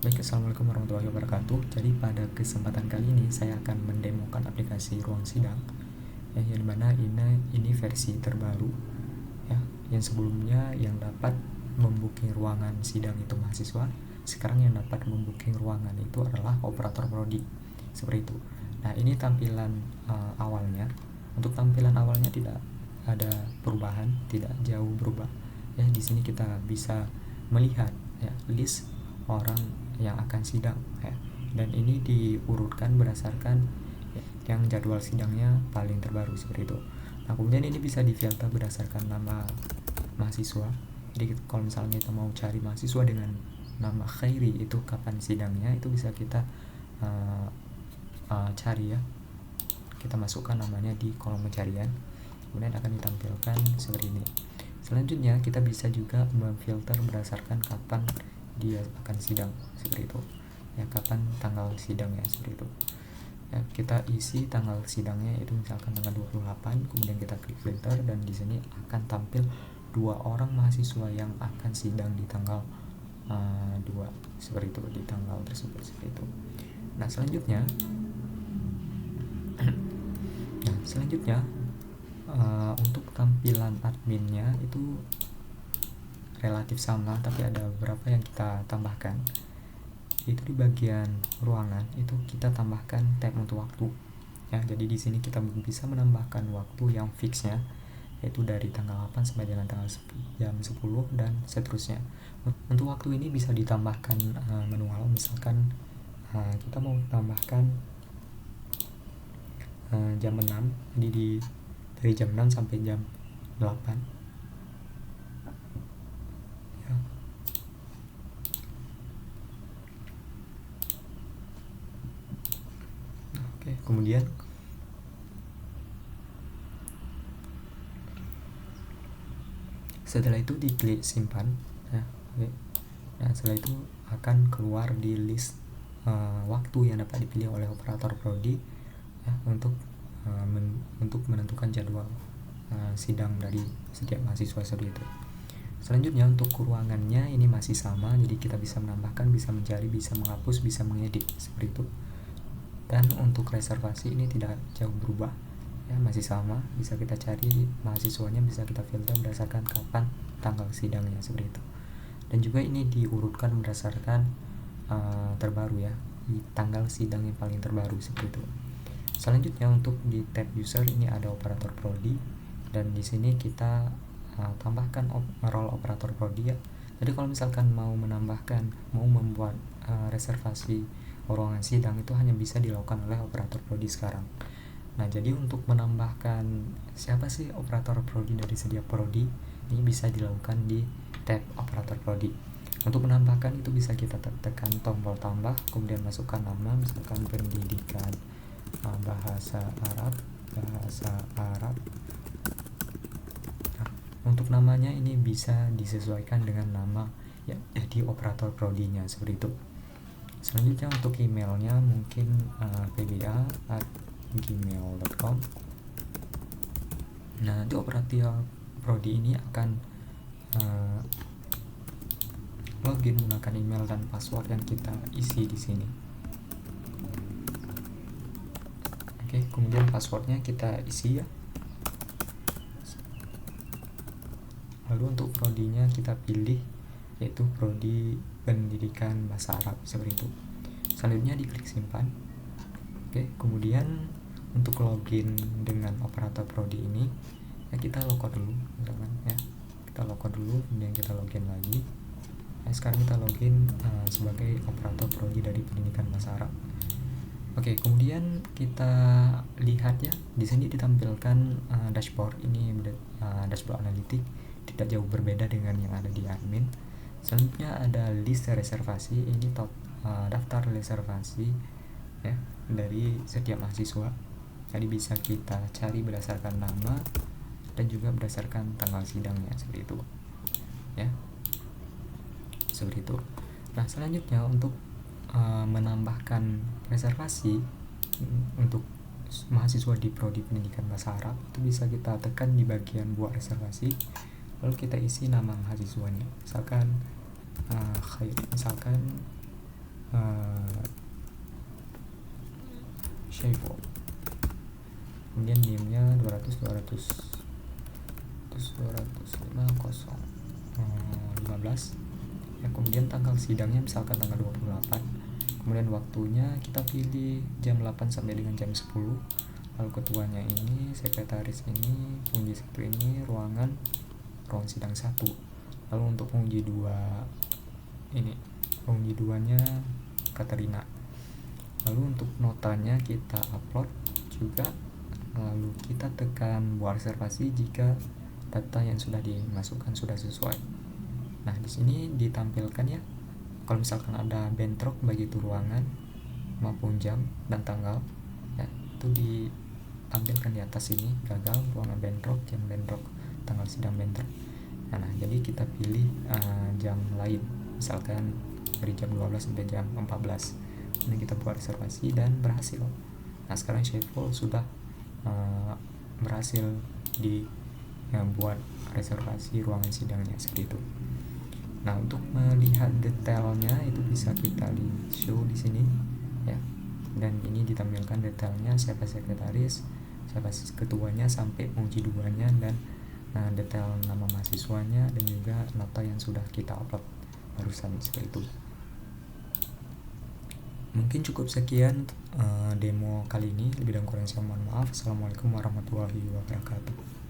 Baik, assalamualaikum warahmatullahi wabarakatuh. Jadi pada kesempatan kali ini saya akan mendemokan aplikasi ruang sidang, ya, yang dimana ini versi terbaru, ya, yang sebelumnya yang dapat membooking ruangan sidang itu mahasiswa, sekarang yang dapat membooking ruangan itu adalah operator prodi, seperti itu. Nah, ini tampilan awalnya. Untuk tampilan awalnya tidak ada perubahan, tidak jauh berubah. Ya, di sini kita bisa melihat, ya, list orang yang akan sidang, ya, dan ini diurutkan berdasarkan, ya, yang jadwal sidangnya paling terbaru, seperti itu. Nah, kemudian ini bisa difilter berdasarkan nama mahasiswa. Jadi kalau misalnya kita mau cari mahasiswa dengan nama Khairi, itu kapan sidangnya, itu bisa kita cari, ya. Kita masukkan namanya di kolom pencarian, kemudian akan ditampilkan seperti ini. Selanjutnya kita bisa juga memfilter berdasarkan kapan dia akan sidang, seperti itu, ya, kapan tanggal sidangnya, seperti itu. Ya, kita isi tanggal sidangnya itu misalkan tanggal 28, kemudian kita klik filter, dan di sini akan tampil 2 orang mahasiswa yang akan sidang di tanggal 2, seperti itu, di tanggal tersebut, seperti itu. Nah, selanjutnya untuk tampilan adminnya itu relatif sama, tapi ada beberapa yang kita tambahkan. Itu di bagian ruangan itu kita tambahkan tab untuk waktu, ya. Jadi di sini kita bisa menambahkan waktu yang fixnya, yaitu dari tanggal 8 sampai dengan tanggal jam 10 dan seterusnya. Untuk waktu ini bisa ditambahkan manual. Misalkan kita mau tambahkan jam 6, jadi dari jam 6 sampai jam 8, ya. Oke, kemudian setelah itu diklik simpan, ya. Oke. Nah, setelah itu akan keluar di list waktu yang dapat dipilih oleh operator prodi, ya, untuk menentukan jadwal sidang dari setiap mahasiswa, seperti itu. Selanjutnya untuk ruangannya ini masih sama, jadi kita bisa menambahkan, bisa mencari, bisa menghapus, bisa mengedit, seperti itu. Dan untuk reservasi ini tidak jauh berubah, ya, masih sama, bisa kita cari mahasiswanya, bisa kita filter berdasarkan kapan tanggal sidangnya, seperti itu. Dan juga ini diurutkan berdasarkan terbaru, ya, di tanggal sidang yang paling terbaru, seperti itu. Selanjutnya untuk di tab user ini ada operator prodi, dan di sini kita tambahkan role operator prodi, ya. Jadi kalau misalkan mau membuat reservasi ruangan sidang itu hanya bisa dilakukan oleh operator prodi sekarang. Nah, jadi untuk menambahkan siapa sih operator prodi dari setiap prodi, ini bisa dilakukan di tab operator prodi. Untuk menambahkan itu bisa kita tekan tombol tambah, kemudian masukkan nama, misalkan pendidikan bahasa Arab. Nah, untuk namanya ini bisa disesuaikan dengan nama, ya, di operator prodinya, seperti itu. Selanjutnya untuk emailnya mungkin pba@gmail.com. Nah, nanti operator prodi ini akan login menggunakan email dan password yang kita isi di sini. Oke, kemudian passwordnya kita isi, ya. Lalu untuk prodinya kita pilih, yaitu prodi pendidikan bahasa Arab, seperti itu. Selanjutnya diklik simpan. Oke, kemudian untuk login dengan operator prodi ini, ya, kita logout dulu, misalkan, ya, kita logout dulu, kemudian kita login lagi. Nah, sekarang kita login sebagai operator prodi dari pendidikan bahasa Arab. Oke, kemudian kita lihat, ya, di sini ditampilkan dashboard. Ini dashboard analitik, tidak jauh berbeda dengan yang ada di admin. Selanjutnya ada list reservasi. Ini daftar reservasi, ya, dari setiap mahasiswa. Jadi bisa kita cari berdasarkan nama dan juga berdasarkan tanggal sidangnya, seperti itu, ya, seperti itu. Nah, selanjutnya untuk menambahkan reservasi untuk mahasiswa di prodi pendidikan bahasa Arab, itu bisa kita tekan di bagian buat reservasi, lalu kita isi nama mahasiswanya, misalkan Khair, misalkan Shayful. Kemudian NIM-nya 200 ya. Kemudian tanggal sidangnya misalkan tanggal 28. Kemudian waktunya kita pilih jam 8 sampai dengan jam 10. Lalu ketuanya ini, sekretaris ini, penguji 1 ini, ruang sidang 1. Lalu untuk penguji 2 ini, penguji 2-nya Katerina. Lalu untuk notanya kita upload juga. Lalu kita tekan buat reservasi jika data yang sudah dimasukkan sudah sesuai. Nah, di sini ditampilkan ya, kalau misalkan ada bentrok baik itu ruangan maupun jam dan tanggal ya, itu ditampilkan di atas ini, gagal, ruangan bentrok, jam bentrok, tanggal sidang bentrok. Nah, jadi kita pilih jam lain, misalkan dari jam 12 sampai jam 14. Ini kita buat reservasi dan berhasil. Nah, sekarang Shayful sudah berhasil buat reservasi ruangan sidangnya seperti itu. Nah, untuk melihat detailnya itu bisa kita show di sini ya. Dan ini ditampilkan detailnya, siapa sekretaris, siapa ketuanya sampai penguji 2-nya, dan detail nama mahasiswanya dan juga nota yang sudah kita upload barusan seperti itu. Mungkin cukup sekian demo kali ini. Lebih dan kurang saya mohon maaf. Assalamualaikum warahmatullahi wabarakatuh.